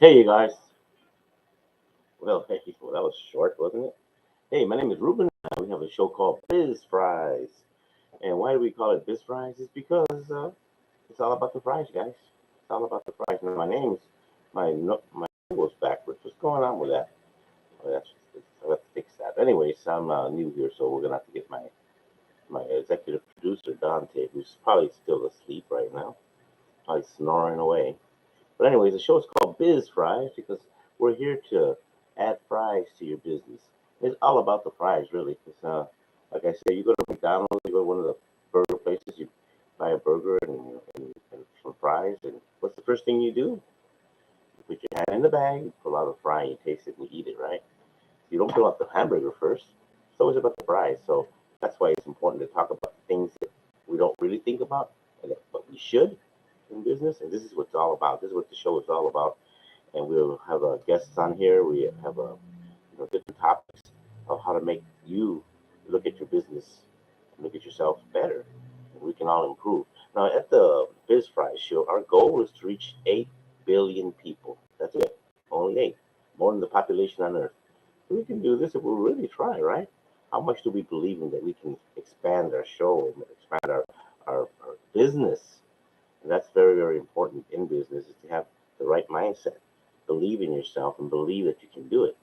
Hey, you guys. Well, hey, well, that was short, wasn't it? Hey, my name is Ruben. We have a show called Bizfries. And why do we call it Bizfries? It's because it's all about the fries, guys. It's all about the fries. Now, my name goes backwards. What's going on with that? Well, I have to fix that. Anyways, I'm new here, so we're gonna have to get my executive producer Dante, who's probably still asleep right now, probably snoring away. But anyways, the show is called Biz Fries because we're here to add fries to your business. It's all about the fries, really. Because, like I said, you go to McDonald's, you go to one of the burger places, you buy a burger and some fries, and what's the first thing you do? You put your hand in the bag, you pull out a fry, you taste it, and you eat it, right? You don't pull out the hamburger first. It's always about the fries. So that's why it's important to talk about things that we don't really think about, but we should in business. And this is what it's all about. This is what the show is all about. And we'll have guests on here. We have different topics of how to make you look at your business, look at yourself better, and we can all improve. Now, at the Biz Fry Show, our goal is to reach 8 billion people. That's it, only eight, more than the population on Earth. We can do this if we really try, right? How much do we believe in that we can expand our show and expand our business? And that's very, very important in business is to have the right mindset, believe in yourself, and believe that you can do it.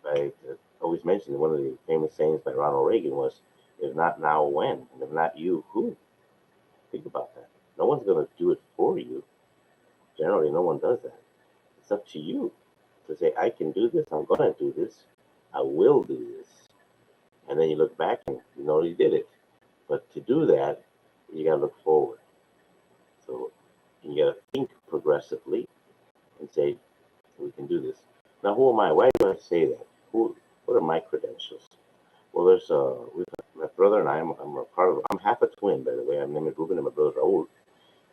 I always mention one of the famous sayings by Ronald Reagan was, "If not now, when? And if not you, who?" Think about that. No one's going to do it for you. Generally, no one does that. It's up to you to say, "I can do this. I'm going to do this. I will do this." And then you look back and you know you did it. But to do that, you got to look forward. So you got to think progressively and say, we can do this. Now, who am I? Why do I say that? What are my credentials? Well, my brother and I'm a part of. I'm half a twin, by the way. I'm named Ruben, and my brother's Raul,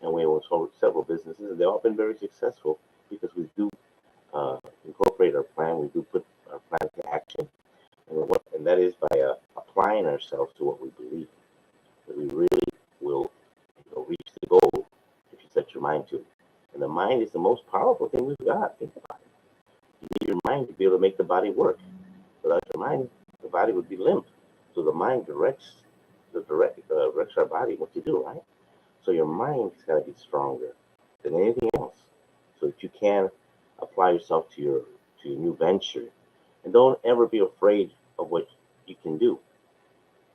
and we own several businesses, and they've all been very successful because we do incorporate our plan. We do put our plan to action, and that is by applying ourselves to what we believe. That we really will reach the goal if you set your mind to it. And the mind is the most powerful thing we've got. Think about it. You need your mind to be able to make the body work. Without your mind, the body would be limp. So the mind directs our body what to do, right? So your mind's got to be stronger than anything else, so that you can apply yourself to your new venture. And don't ever be afraid of what you can do,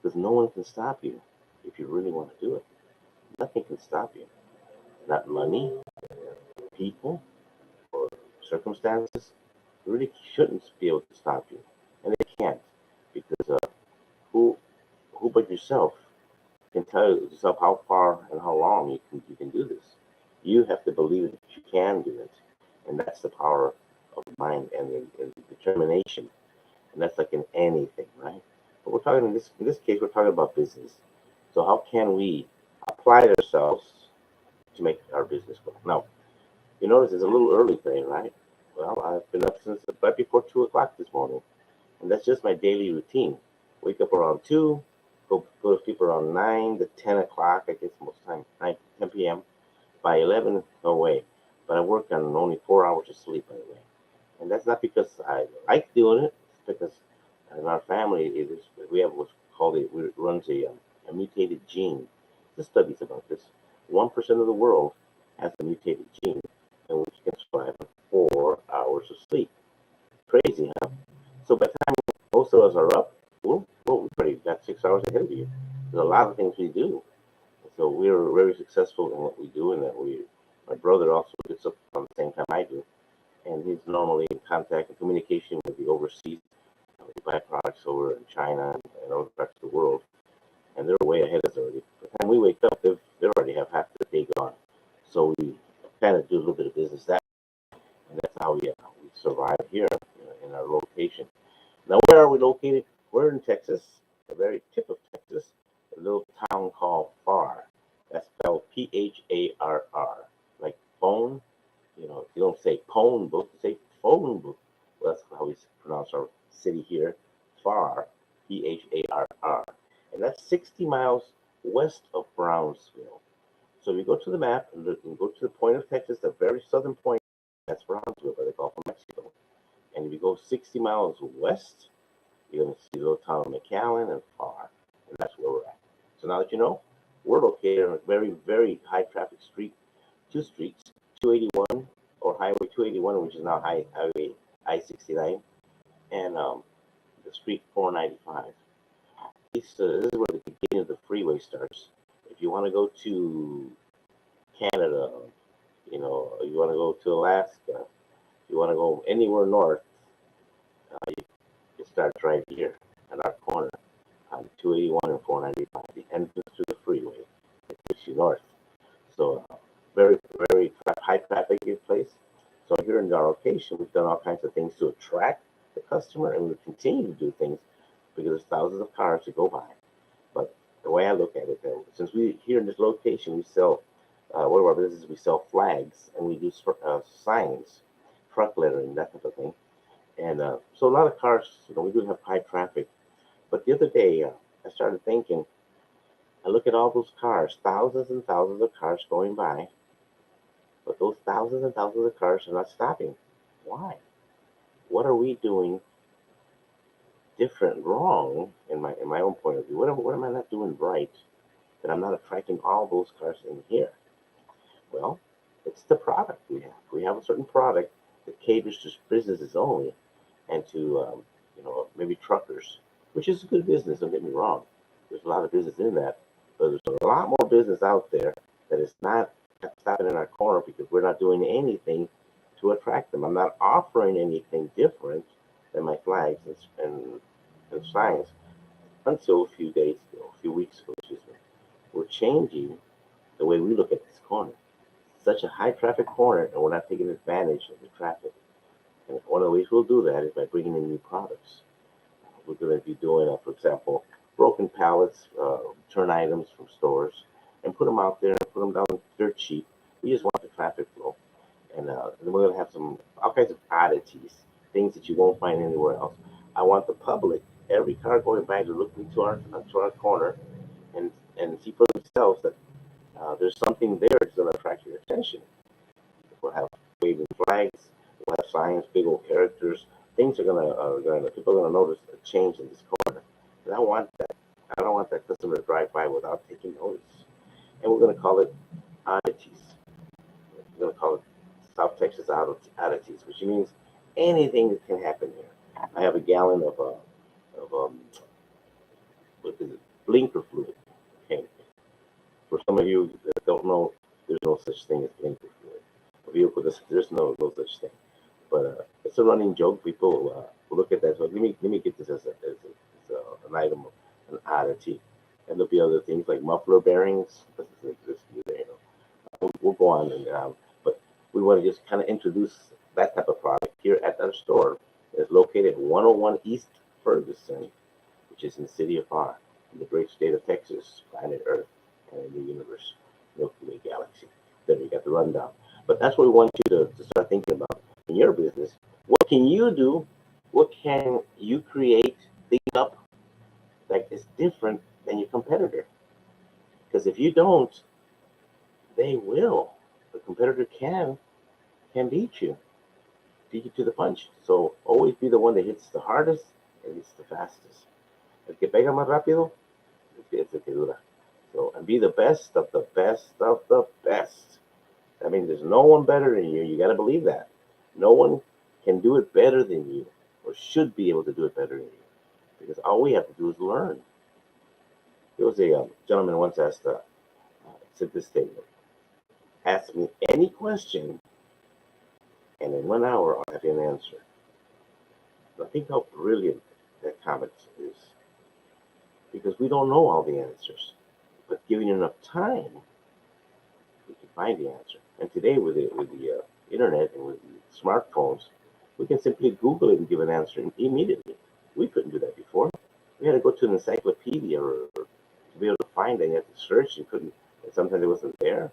because no one can stop you if you really want to do it. Nothing can stop you. Not money, people, or circumstances really shouldn't be able to stop you, and they can't, because who who but yourself can tell yourself how far and how long you can do this. You have to believe that you can do it, and that's the power of mind and determination, and that's like in anything, right? But we're talking in this case, we're talking about business. So how can we apply ourselves to make our business grow? Now, you notice it's a little early today, right? Well, I've been up since right before 2 o'clock this morning, and that's just my daily routine. Wake up around 2, go to sleep around 9 to 10 o'clock. I guess most time 9 10 p.m. By 11, no way. But I work on only 4 hours of sleep, by the way, and that's not because I like doing it. It's because in our family, we have what's called it runs a mutated gene. There's studies about this. 1% of the world has a mutated gene in which can survive on 4 hours of sleep. Crazy, huh? So by the time most of us are up, we've already got 6 hours ahead of you. There's a lot of things we do. So we're very successful in what we do, and my brother also gets up on the same time I do, and he's normally in contact and communication with the overseas. We buy products over in China and other parts of the world, and they're way ahead of us already. By the time we wake up, they already have half the day gone. So we kind of do a little bit of business that, and that's how we survive here in our location. Now, where are we located? We're in Texas, the very tip of Texas, a little town called Pharr. That's spelled Pharr, like phone. You don't say phone book, you say phone book. Well, that's how we pronounce our city here, Pharr, Pharr. And that's 60 miles west of Brownsville. So if you go to the map and go to the point of Texas, the very southern point, That's Brownsville by the Gulf of Mexico. And if you go 60 miles west, you're going to see the little town of McAllen and Farr. And that's where we're at. So now that you know, we're located on a very, very high traffic street, two streets, 281 or Highway 281, which is now Highway I-69, and the street 495. This is where the beginning of the freeway starts. If you want to go to Canada, you want to go to Alaska, you want to go anywhere north, you start right here at our corner on 281 and 495, the entrance to the freeway that takes you north. So very, very high traffic place. So here in our location, we've done all kinds of things to attract the customer, and we continue to do things because there's thousands of cars to go by. But the way I look at it, though, since we here in this location, we sell one of our businesses, we sell flags and we do signs, truck lettering, that type of thing. And so a lot of cars, we do have high traffic. But the other day, I started thinking, I look at all those cars, thousands and thousands of cars going by, but those thousands and thousands of cars are not stopping. Why? What are we doing different, wrong, in my own point of view? What am I not doing right that I'm not attracting all those cars in here? Well, it's the product we have. We have a certain product that caters to businesses only and to, maybe truckers, which is a good business, don't get me wrong. There's a lot of business in that, but there's a lot more business out there that is not stopping in our corner because we're not doing anything to attract them. I'm not offering anything different than my flags and signs until a few weeks ago, excuse me. We're changing the way we look at this corner. Such a high traffic corner, and we're not taking advantage of the traffic. And one of the ways we'll do that is by bringing in new products. We're going to be doing, for example, broken pallets, return items from stores, and put them out there and put them down dirt cheap. We just want the traffic flow. And then we're going to have all kinds of oddities, things that you won't find anywhere else. I want the public, every car going by, to look into our corner and see for themselves that there's something there that's going to attract your attention. We'll have waving flags, we'll have signs, big old characters. Things people are going to notice a change in this corner. And I want that. I don't want that customer to drive by without taking notice. And we're going to call it oddities. We're going to call it South Texas oddities, which means anything that can happen here. I have a gallon of what is it? Blinker fluid. Okay. For some of you that don't know, there's no such thing as blinker fluid. A vehicle, there's no such thing. But it's a running joke. People look at that. So let me get this as an item, an oddity. And there'll be other things like muffler bearings. We'll go on, but we want to just kind of introduce that type of product here at our store. It's located at 101 East Ferguson, which is in the city of Farr, in the great state of Texas, planet Earth, and in the universe, Milky Way galaxy. Then we got the rundown. But that's what we want you to start thinking about in your business. What can you do? What can you create, think up that is different than your competitor? Because if you don't, they will. The competitor can beat you to the punch. So always be the one that hits the hardest and hits the fastest. El que pega más rápido es el que dura. So, and be the best of the best of the best. I mean, there's no one better than you. You got to believe that. No one can do it better than you, or should be able to do it better than you, because all we have to do is learn. There was a gentleman once said this statement: ask me any question, and in 1 hour I'll have you an answer. I think how brilliant that comment is, because we don't know all the answers, but given enough time, we can find the answer. And today, with the internet and with the smartphones, we can simply Google it and give an answer immediately. We couldn't do that before. We had to go to an encyclopedia or to be able to find it. You had to search and couldn't. And sometimes it wasn't there.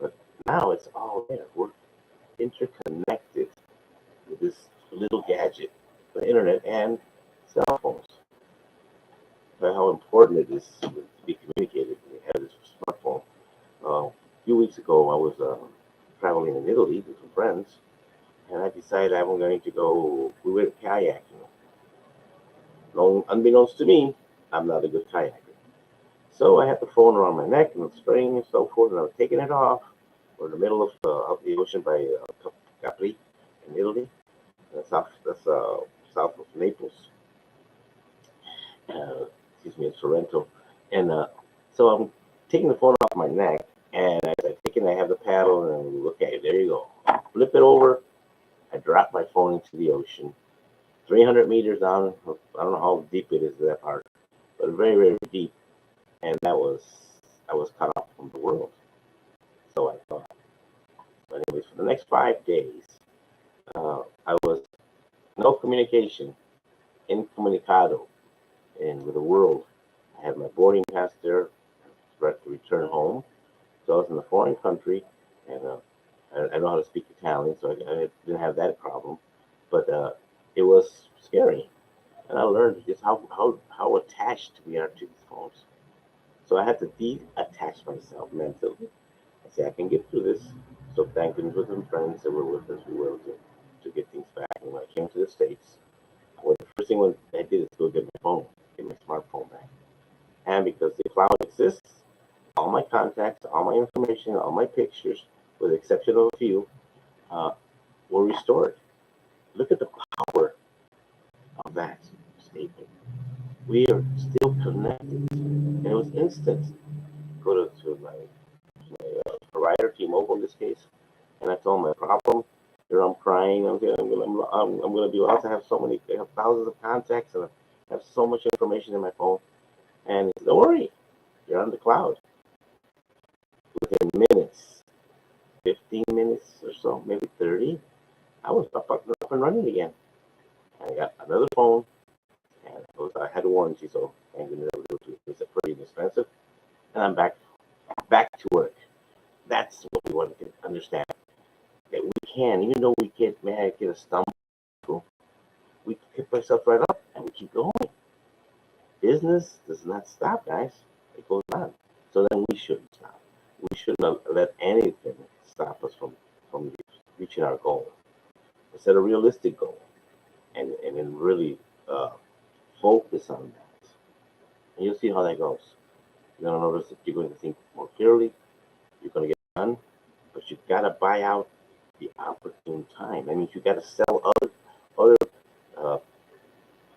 But now it's all there. We're interconnected with this little gadget, the internet and cell phones. But how important it is to be communicated when you have this smartphone. A few weeks ago, I was traveling in Italy with some friends, and I decided I'm going to go. We went kayaking. No, unbeknownst to me, I'm not a good kayaker. So I had the phone around my neck and the string and so forth, and I was taking it off. We're in the middle of the ocean by Capri in Italy. South of Naples. Excuse me, in Sorrento. And so I'm taking the phone off my neck, and as I take it, I have the paddle, and look at it. There you go. Flip it over. I drop my phone into the ocean. 300 meters down. I don't know how deep it is that part, but very, very deep. And I was cut off from the world. So I thought. But anyways, for the next 5 days, I was no communication, incommunicado, and with the world. I had my boarding pass there, to return home. So I was in a foreign country, and I know how to speak Italian, so I didn't have that problem. But it was scary, and I learned just how attached we are to these phones. So I had to detach myself mentally. I say I can get through this. So thanking with some friends that were with us, we were able to get things back. And when I came to the States, the first thing I did is go get my phone, get my smartphone back. And because the cloud exists, all my contacts, all my information, all my pictures, with the exception of a few, uh, were restored. Look at the power of that statement. We are still connected. And it was instant. Go to my provider, T-Mobile in this case, and I told him my problem. Here I'm crying. I'm going to be allowed to have I have thousands of contacts, and I have so much information in my phone. And he said, don't worry, you're on the cloud. Within minutes, 15 minutes or so, maybe 30, I was up and running again. And I got another phone, and I had a warranty, so thank goodness it's pretty inexpensive. And I'm back to work. That's what we want to understand. That we can, even though we get a stumble, we pick ourselves right up and we keep going. Business does not stop, guys. It goes on. So then we shouldn't stop. We shouldn't let anything stop us from reaching our goal. Set a realistic goal, and then really focus on that. And you'll see how that goes. You're going to notice that you're going to think more clearly. You're going to get done, but you've got to buy out the opportune time. I mean, you got to sell other uh,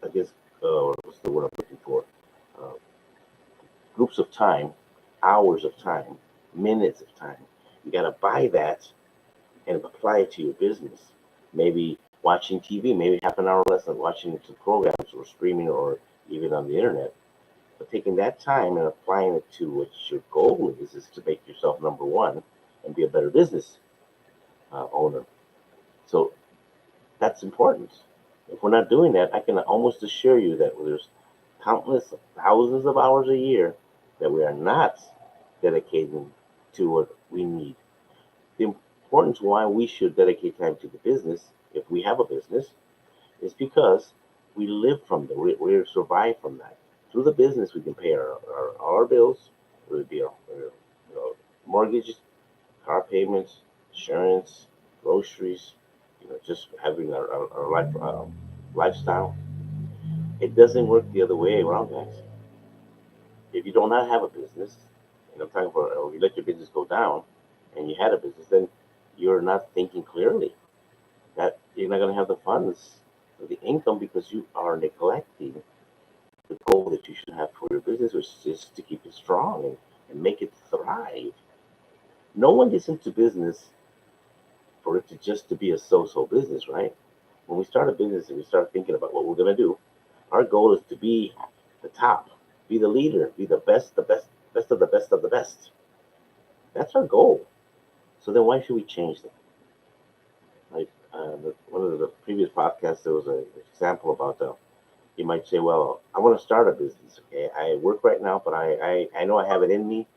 I guess, what's the word I'm looking for? Uh, Groups of time, hours of time, minutes of time. You got to buy that and apply it to your business. Maybe watching TV, maybe half an hour less than watching some programs or streaming or even on the internet. But taking that time and applying it to what your goal is to make yourself number one and be a better business owner. So that's important. If we're not doing that, I can almost assure you that there's countless thousands of hours a year that we are not dedicating to what we need. The importance why we should dedicate time to the business, if we have a business, is because we live from that. We survive from that. Through the business, we can pay all our bills, whether it be our mortgages, car payments, insurance, groceries, just having our lifestyle. It doesn't work the other way around, guys. If you do not have a business, and I'm talking about, or you let your business go down, and you had a business, then you're not thinking clearly. That you're not going to have the funds or the income because you are neglecting the goal that you should have for your business, which is to keep it strong and make it thrive. No one gets into business for it to just to be a so-so business, right? When we start a business and we start thinking about what we're going to do, our goal is to be the top, be the leader, be the best of the best of the best. That's our goal. So then why should we change that? Like one of the previous podcasts, there was an example about you might say, well, I want to start a business. Okay, I work right now, but I know I have it in me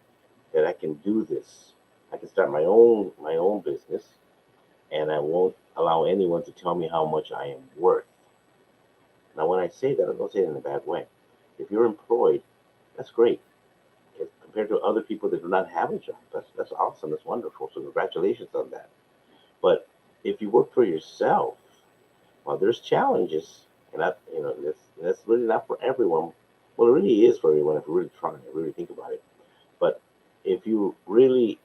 that I can do this. I can start my own business, and I won't allow anyone to tell me how much I am worth. Now, when I say that, I don't say it in a bad way. If you're employed, that's great. If, compared to other people that do not have a job, that's awesome. That's wonderful. So congratulations on that. But If you work for yourself, well, there's challenges, and that's really not for everyone. Well, it really is for everyone if you really try and really think about it. But if you really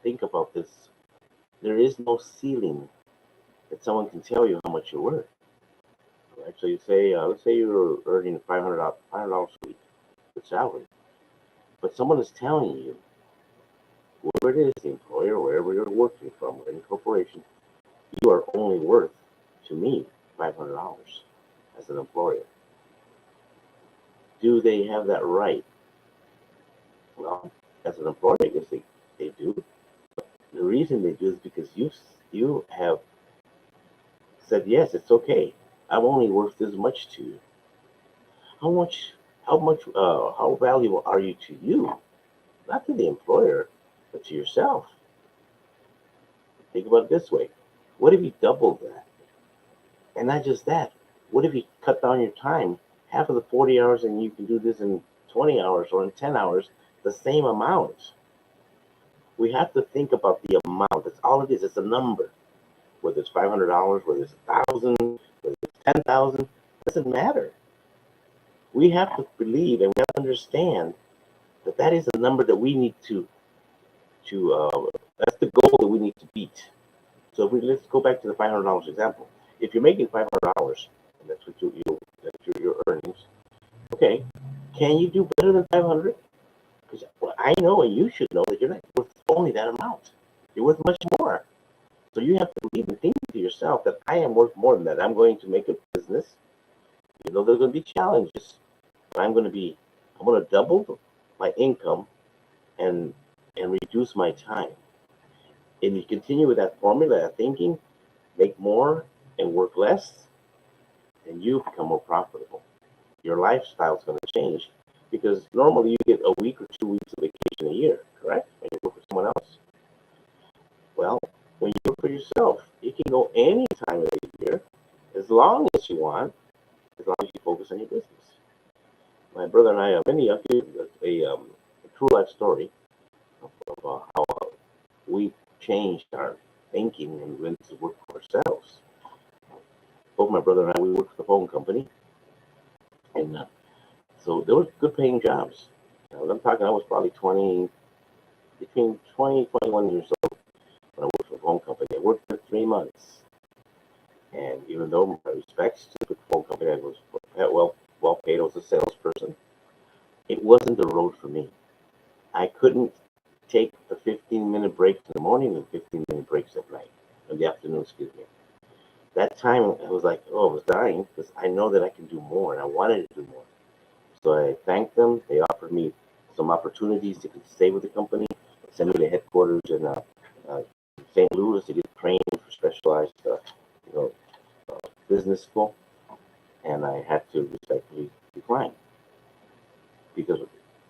think about this, there is no ceiling that someone can tell you how much you're worth. Right? So you say, let's say you're earning $500 a week with salary, but someone is telling you, whoever it is, the employer, wherever you're working from, any corporation, you are only worth to me $500 as an employer. Do they have that right? Well, as an employer, I guess they do. The reason they do is because you have said, yes, it's okay. I'm only worth this much to you. How much how valuable are you to you? Not to the employer, but to yourself. Think about it this way. What if you doubled that? And not just that. What if you cut down your time, half of the 40 hours, and you can do this in 20 hours or in 10 hours, the same amount? We have to think about the amount. That's all it is. It's a number. Whether it's $500, whether it's 1,000, whether it's 10,000, it doesn't matter. We have to believe and we have to understand that that is a number that we need to that's the goal that we need to beat. So let's go back to the $500 example. If you're making $500, and that's what that's your earnings, okay, can you do better than 500? Because I know, and you should know, that you're not worth only that amount. You're worth much more. So you have to believe and think to yourself that I am worth more than that. I'm going to make a business. You know, there's going to be challenges, but I'm going to double my income and reduce my time. And you continue with that formula, that thinking, make more and work less, and you become more profitable. Your lifestyle is going to change because normally you get a week or 2 weeks of vacation a year, correct? When you work for someone else. Well, when you work for yourself, you can go any time of the year as long as you want, as long as you focus on your business. My brother and I, I'll give a true life story of how we changed our thinking and went to work for ourselves. Both my brother and I, we worked for the phone company, and so there were good paying jobs. I'm talking, I was probably between 20 and 21 years old when I worked for the phone company. I worked for 3 months, and even though my respects to the phone company, I was well paid as a salesperson, it wasn't the road for me. I couldn't take the 15-minute breaks in the morning and 15-minute breaks at night, in the afternoon, excuse me. That time, I was like, I was dying because I know that I can do more, and I wanted to do more. So I thanked them. They offered me some opportunities to stay with the company, send me to headquarters in St. Louis to get trained for specialized business school, and I had to respectfully decline because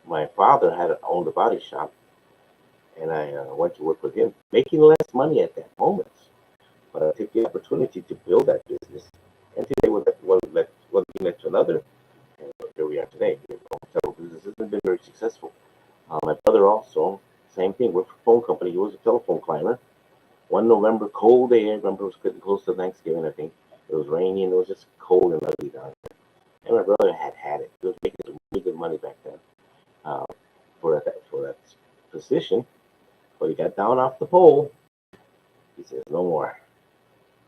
my father had owned a body shop, and I went to work with him, making less money at that moment. But I took the opportunity to build that business, and today one thing led to another, and here we are today. Several businesses have been very successful. My brother also, same thing, worked for a phone company. He was a telephone climber. One November, cold day, I remember it was getting close to Thanksgiving, I think. It was rainy, and it was just cold and ugly down there. And my brother had it. He was making some really good money back then for that position. But he got down off the pole. He says, no more.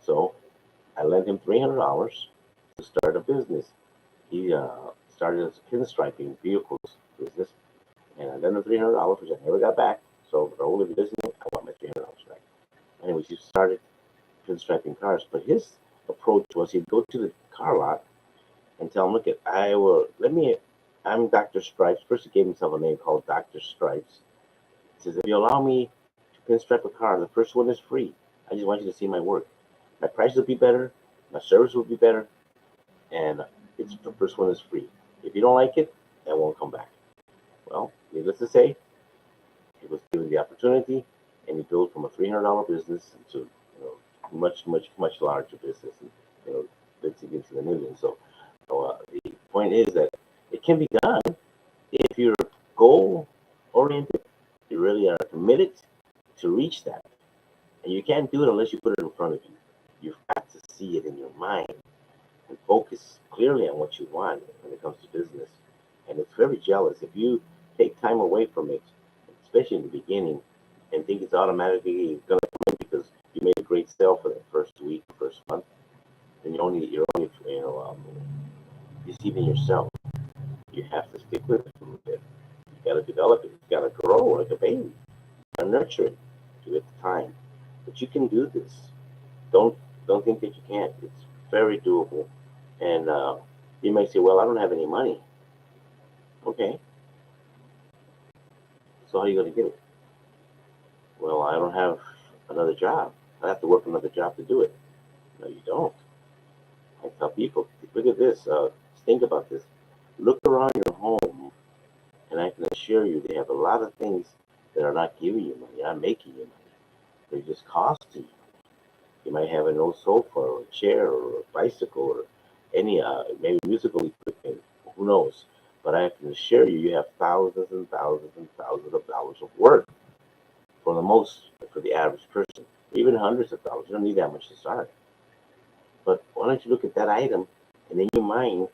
So I lent him $300 to start a business. He started a pinstriping vehicles business, and I lent him $300, which I never got back. So the only business, I want my $300 back. Anyways, he started pinstriping cars, but his approach was he'd go to the car lot and tell him, I'm Dr. Stripes. First, he gave himself a name called Dr. Stripes. He says, if you allow me to pinstripe a car, the first one is free. I just want you to see my work. My price will be better, my service will be better, and the first one is free. If you don't like it, I won't come back. Well, needless to say, he was given the opportunity, and he built from a $300 business into much larger business, and it's into the millions. So the point is that it can be done if you're goal oriented. You really are committed to reach that. And you can't do it unless you put it in front of you. You've got to see it in your mind and focus clearly on what you want when it comes to business. And it's very jealous. If you take time away from it, especially in the beginning, and think it's automatically going to come in because you made a great sale for the first week, first month, then you're only deceiving yourself. You have to stick with it for a little bit. You got to develop it. You got to grow like a baby. You got to nurture it. Give it the time. But you can do this. Don't don't think that you can't. It's very doable. And you may say, "Well, I don't have any money." Okay, so how are you going to get it? Well, I don't have another job. I have to work another job to do it. No, you don't. I tell people, look at this. Think about this. Look around your home, and I can assure you they have a lot of things that are not giving you money, not making you money. They're just costing you. You might have an old sofa or a chair or a bicycle or any maybe musical equipment. Who knows? But I can assure you, you have thousands and thousands and thousands of dollars of work for the for the average person. Even hundreds of dollars. You don't need that much to start. But why don't you look at that item and in your mind,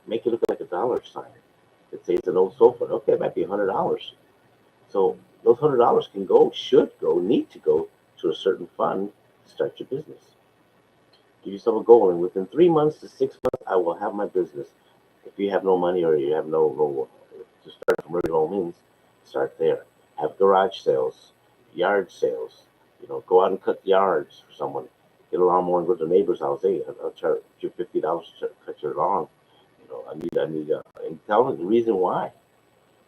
make it look like a dollar sign. Let's say it's an old sofa. Okay, it might be $100. So those $100 can go, should go, need to go to a certain fund to start your business. Give yourself a goal, and within 3 months to 6 months, I will have my business. If you have no money or you have no to start from very low means, start there. Have garage sales, yard sales. Go out and cut yards for someone. Get a lawnmower and go to the neighbor's house. Hey, I'll charge you $50 to cut your lawn. And tell them the reason why.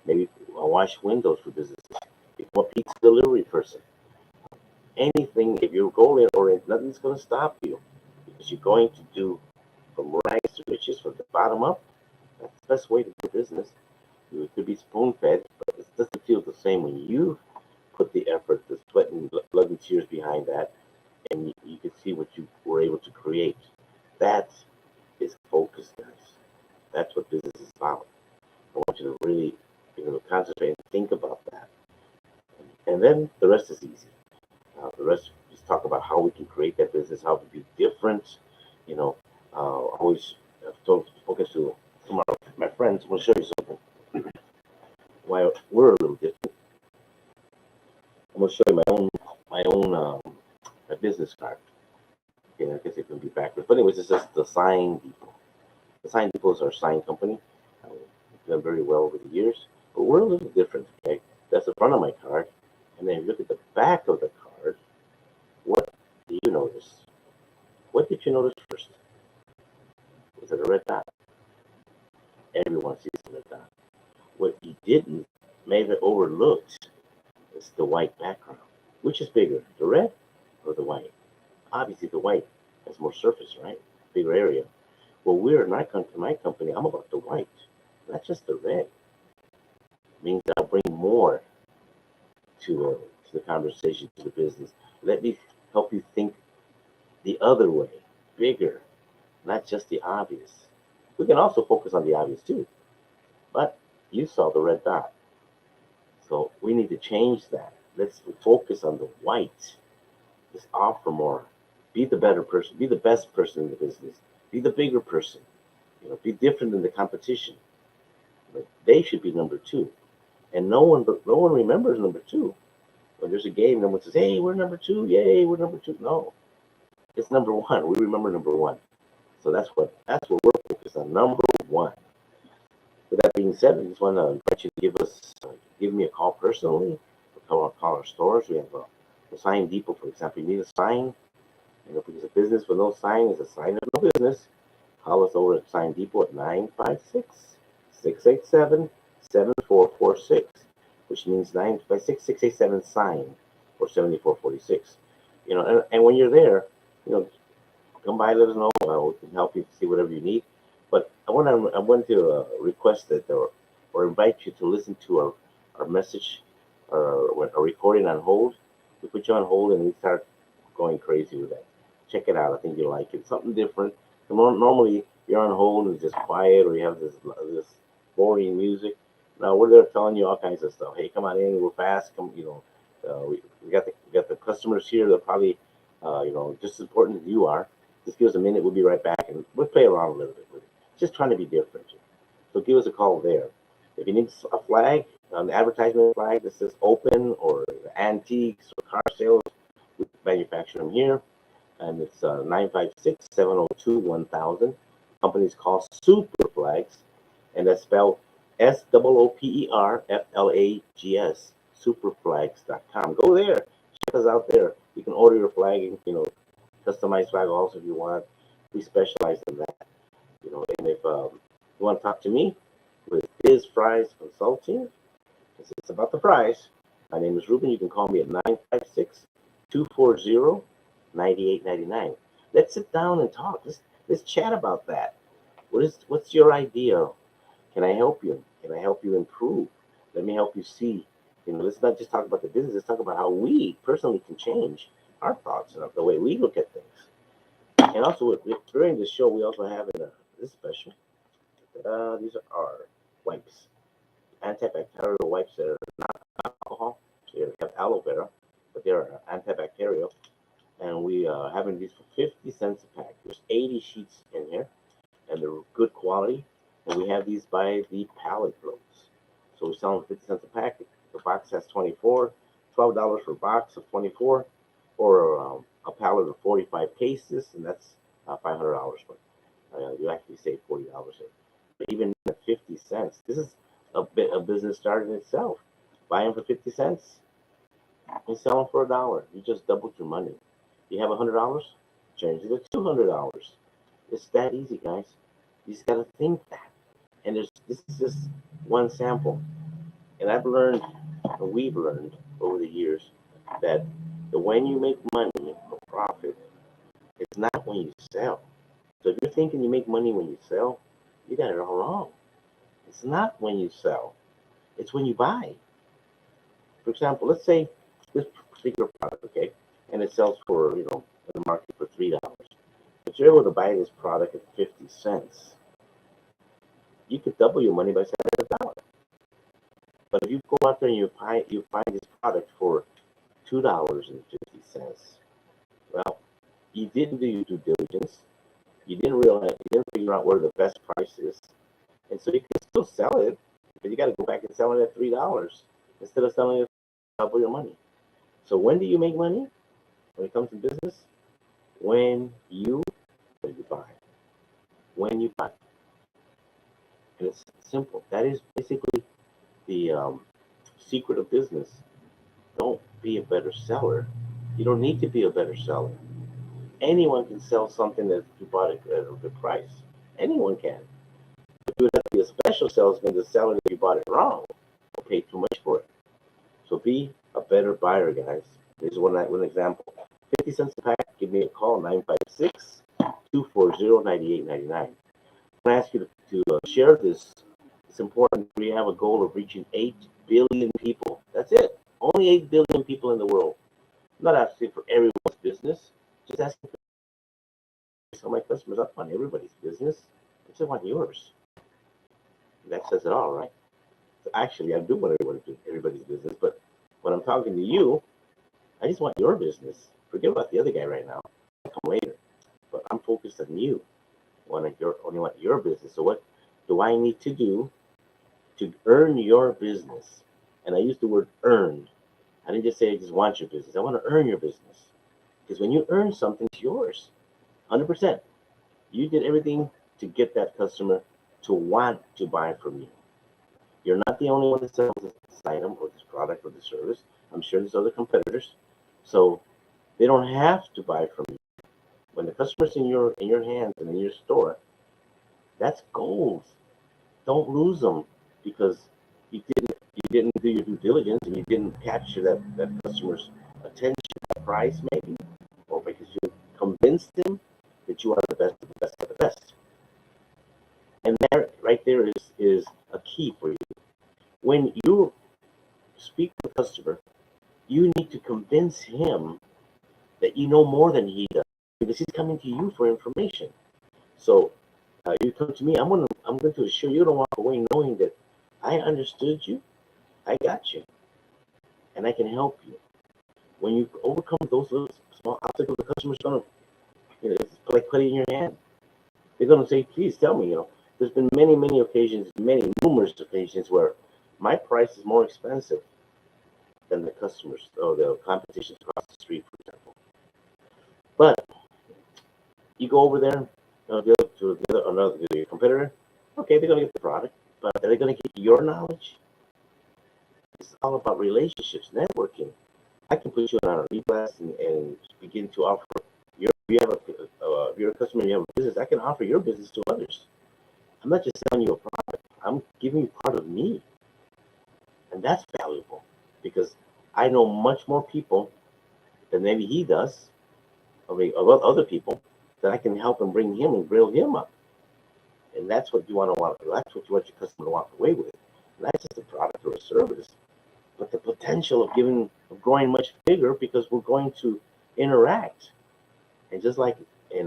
Maybe I'll wash windows for business. Become a pizza delivery person. Anything, if you're goal oriented, nothing's going to stop you because you're going to do from rags to riches, from the bottom up. That's the best way to do business. It could be spoon fed, but it doesn't feel the same when you put the effort, the sweat and blood and tears behind that, and you can see what you were able to create. That is focus, guys. That's what business is about. I want you to really concentrate and think about that. And then the rest is easy. The rest, just talk about how we can create that business, how to be different. Always told focus to some of my friends. I'm going to show you something. Why we're a little different. I'm going to show you my business card. Okay, I guess it can be backwards. But anyways, it's just the Sign Depot. The Sign Depot is our sign company. We've done very well over the years. But we're a little different, okay? That's the front of my card. And then if you look at the back of the card, what do you notice? What did you notice first? Was it a red dot? Everyone sees the red dot. What you didn't, maybe overlooked, is the white background. Which is bigger, the red or the white? Obviously, the white has more surface, right? Bigger area. Well, we're in my company, I'm about the white, not just the red. It means I'll bring more to the conversation, to the business. Let me help you think the other way, bigger, not just the obvious. We can also focus on the obvious too, but you saw the red dot. So we need to change that. Let's focus on the white. Just offer more. Be the better person. Be the best person in the business. Be the bigger person. Be different than the competition. But they should be number two. And no one remembers number two. When there's a game, no one says, "Hey, we're number two. Yay, we're number two." No, it's number one. We remember number one. So that's what we're focused on. Number one. With that being said, I just want to invite you to give me a call personally. Call our stores. We have the Sign Depot, for example. You need a sign. Because a business with no sign is a sign of no business. Call us over at Sign Depot at 956-687-7446, which means 956-687-SIGN or 7446. And when you're there, come by, let us know. We can help you see whatever you need. But I want to request that or invite you to listen to our message or a recording on hold. We put you on hold and we start going crazy with that. Check it out. I think you'll like it. Something different. Normally you're on hold and it's just quiet, or you have this boring music. Now we're there telling you all kinds of stuff. Hey, come on in. We're fast. Come, We got the customers here. They're probably just as important as you are. Just give us a minute. We'll be right back, and we'll play around a little bit with it. Just trying to be different. So give us a call there. If you need a flag, an advertisement flag that says open or antiques or car sales, we manufacture them here. And it's 956-702-1000. Company's called Super Flags, and that's spelled SOOPERFLAGS, superflags.com. Go there, check us out there. You can order your flag and customize flag also if you want. We specialize in that. And if you want to talk to me with Bizfries Consulting, it's about the price. My name is Ruben. You can call me at 956-240-9899. Let's sit down and talk. Let's chat about that. What's your idea? Can I help you? Can I help you improve? Let me help you see. Let's not just talk about the business. Let's talk about how we personally can change our thoughts and the way we look at things. And also, during the show, we also have this special. These are our wipes, antibacterial wipes that are not alcohol. They have aloe vera, but they're antibacterial. And we are having these for 50 cents a pack. There's 80 sheets in here, and they're good quality. And we have these by the pallet loads. So we sell them 50 cents a pack. The box has 24, $12 for a box of 24, or a pallet of 45 cases, and that's $500. But you actually save $40 there. But even at 50 cents, this is a business started in itself. Buy them for 50 cents and sell them for $1. You just doubled your money. You have $100, change it to $200. It's that easy, guys. You just gotta think that. And this is just one sample. And we've learned over the years that when you make money or profit, it's not when you sell. So if you're thinking you make money when you sell, you got it all wrong. It's not when you sell. It's when you buy. For example, let's say this particular product, okay, and it sells for, in the market for $3. But you're able to buy this product at 50 cents. You could double your money by selling it $1. But if you go out there and you find this product for $2.50, well, you didn't do your due diligence. You didn't figure out where the best price is. And so you can still sell it, but you got to go back and sell it at $3 instead of selling it for double your money. So when do you make money? When it comes to business? When you buy. When you buy. And it's simple. That is basically the secret of business. Don't be a better seller. You don't need to be a better seller. Anyone can sell something that you bought at a good price. Anyone can. But you would have to be a special salesman to sell it if you bought it wrong or paid too much for it. So be a better buyer, guys. This is one example. 50 cents a pack. Give me a call, 956-240-9899. I'm going to ask you to share this. It's important. We have a goal of reaching 8 billion people. That's it. Only 8 billion people in the world. I'm not asking for everyone's business. Just asking for some of my customers. I want everybody's business. I just want yours. And that says it all, right? So actually, I do want everybody's business, but when I'm talking to you, I just want your business. Forget about the other guy right now. I'll come later. But I'm focused on you. I only want your business. So what do I need to do to earn your business? And I use the word earn. I didn't just say I just want your business. I want to earn your business. Because when you earn something, it's yours. 100%. You did everything to get that customer to want to buy from you. You're not the only one that sells this item or this product or this service. I'm sure there's other competitors. So they don't have to buy from you. When the customer's in your hands and in your store, that's gold. Don't lose them because you didn't do your due diligence and you didn't capture that customer's attention at price maybe, or because you convinced them that you are the best of the best of the best. And that right there is a key for you. When you speak to a customer, you need to convince him that you know more than he does because he's coming to you for information. So you come to me, I'm going to assure you to walk away knowing that I understood you, I got you, and I can help you. when you overcome those little small obstacles, the customer's gonna, it's like putting in your hand. They're gonna say, please tell me, there's been many occasions, numerous occasions where my price is more expensive than the customers or the competition across the street, for example. But you go over there to another competitor, okay, they're gonna get the product, but are they gonna get your knowledge? It's all about relationships, networking. I can put you on a Vlet'S and begin to offer if you're a customer and you have a business, I can offer your business to others. I'm not just selling you a product. I'm giving you part of me. And that's valuable because I know much more people than maybe he does, of other people, that I can help and bring him and build him up. And that's what you want to want. That's what you want your customer to walk away with. Not just a product or a service, but the potential of growing much bigger because we're going to interact. And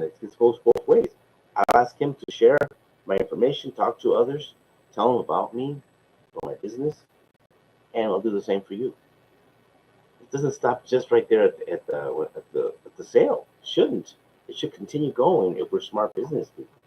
it goes both ways. I'll ask him to share my information, talk to others, tell them about me, about my business, and I'll do the same for you. It doesn't stop just right there at the sale. It shouldn't. It should continue going if we're smart business people.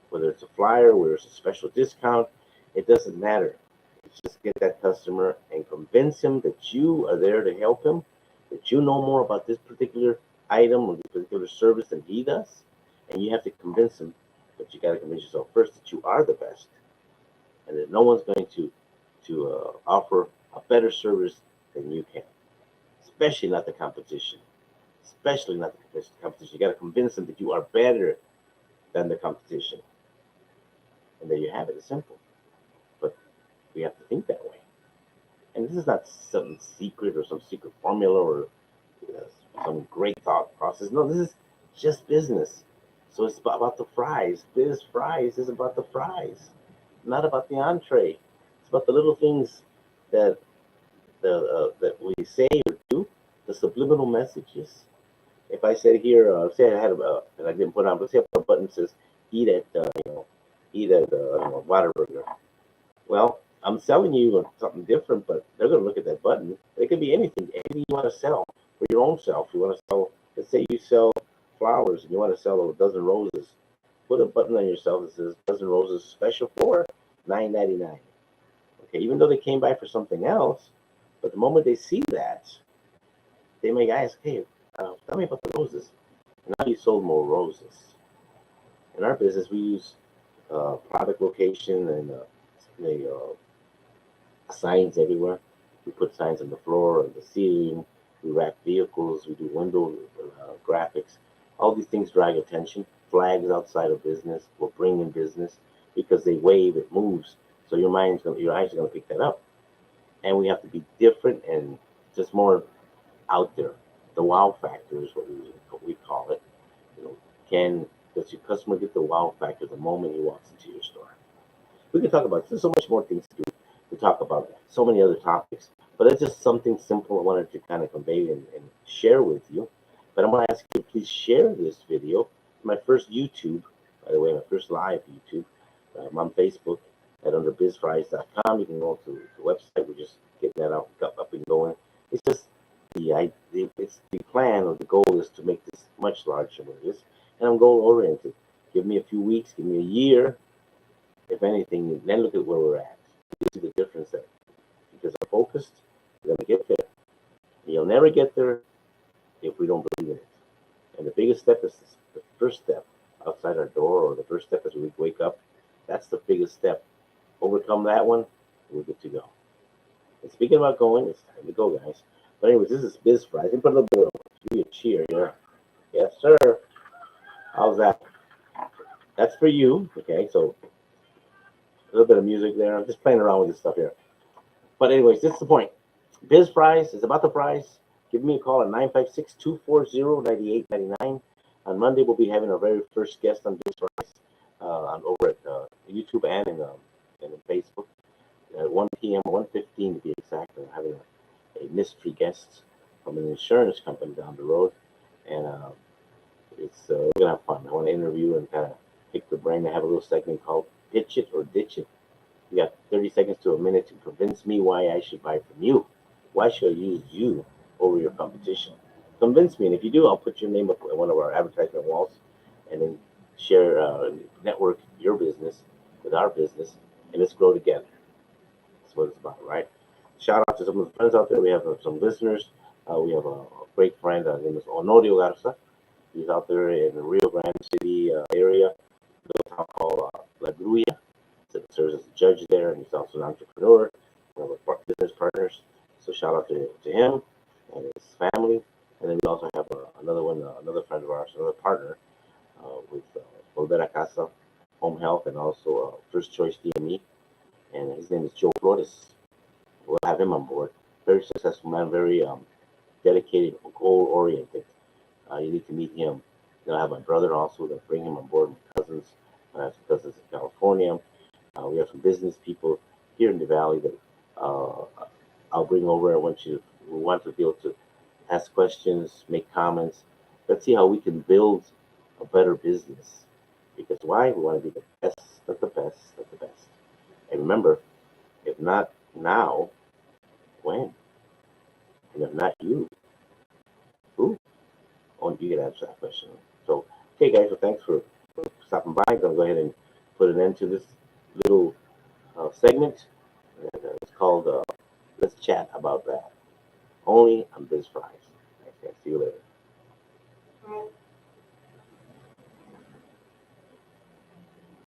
Whether it's a flyer, whether it's a special discount, it doesn't matter. It's just get that customer and convince him that you are there to help him, that you know more about this particular item or this particular service than he does, and you have to convince him. But you got to convince yourself first that you are the best, and that no one's going to offer a better service than you can, especially not the competition. Especially not the competition. You got to convince them that you are better than the competition, and there you have it. It's simple, but we have to think that way. And this is not some secret or some secret formula or some great thought process. No, this is just business. So it's about the fries. Bizfries is about the fries, not about the entree. It's about the little things that that we say or do, the subliminal messages. If I said here, say I had and I didn't put on, but say a button that says eat at Whataburger. Well, I'm selling you something different, but they're going to look at that button. It could be anything you want to sell for your own self. You want to sell, let's say you sell flowers and you want to sell a dozen roses. Put a button on yourself that says dozen roses special for $9.99. Okay, even though they came by for something else, but the moment they see that, they may ask, hey, tell me about the roses. And now you sold more roses. In our business, we use product location and signs everywhere. We put signs on the floor, on the ceiling. We wrap vehicles. We do window graphics. All these things drag attention. Flags outside of business will bring in business because they wave, it moves. So your eyes are going to pick that up. And we have to be different and just more out there. The wow factor is what we call it. Does your customer get the wow factor the moment he walks into your store? We could talk about, there's so much more things to talk about, so many other topics, but it's just something simple I wanted to kind of convey and share with you. But I'm going to ask you to please share this video. My first YouTube, by the way, my first live YouTube. I'm on Facebook at under bizfries.com. You can go to the website. We're just getting that up and going. It's just the plan or the goal is to make this much larger than it is. And I'm goal oriented. Give me a few weeks, give me a year, if anything, then look at where we're at. You see the difference there. Because I'm focused, we're going to get there. And you'll never get there if we don't believe in it. And the biggest step is the first step outside our door, or the first step as we wake up. That's the biggest step. Overcome that one, we're good to go. And speaking about going, it's time to go, guys. But anyways, this is Bizfries. I can put a little bit of give you a cheer here. Yes, sir. How's that? That's for you. Okay, so a little bit of music there. I'm just playing around with this stuff here. But anyways, this is the point. Bizfries is about the price. Give me a call at 956-240-9899. On Monday, we'll be having our very first guest on Bizfries over at YouTube and in Facebook at 1 p.m. 1:15 to be exact. We're having a mystery guest from an insurance company down the road, and we're gonna have fun. I want to interview and kind of pick the brain. I have a little segment called Pitch It or Ditch It. You got 30 seconds to a minute to convince me why I should buy from you. Why should I use you over over your competition. Convince me, and if you do, I'll put your name up on one of our advertisement walls, and then share, network your business with our business, and let's grow together. That's what it's about, right? Shout out to some of the friends out there. We have some listeners. We have a great friend. His name is Honorio Garza. He's out there in the Rio Grande City area, a little town called La Gruya. So he serves as a judge there, and he's also an entrepreneur. One of our business partners. So shout out to him and his family. And then we also have another one, another friend of ours, another partner with Vlet'S Home Health and also First Choice DME. And his name is Joe Flores. We'll have him on board. Very successful man, very dedicated, goal oriented. You need to meet him. Then I have my brother also that bring him on board. My cousins, I have some cousins in California. We have some business people here in the valley that I'll bring over. We want to be able to ask questions, make comments. Let's see how we can build a better business. Because why? We want to be the best of the best of the best. And remember, if not now, when? And if not you, who? Oh, you can answer that question. So, okay, guys, so thanks for stopping by. I'm going to go ahead and put an end to this little segment. And, it's called Let's Chat About That. Only on Bizfries. Okay, see you later.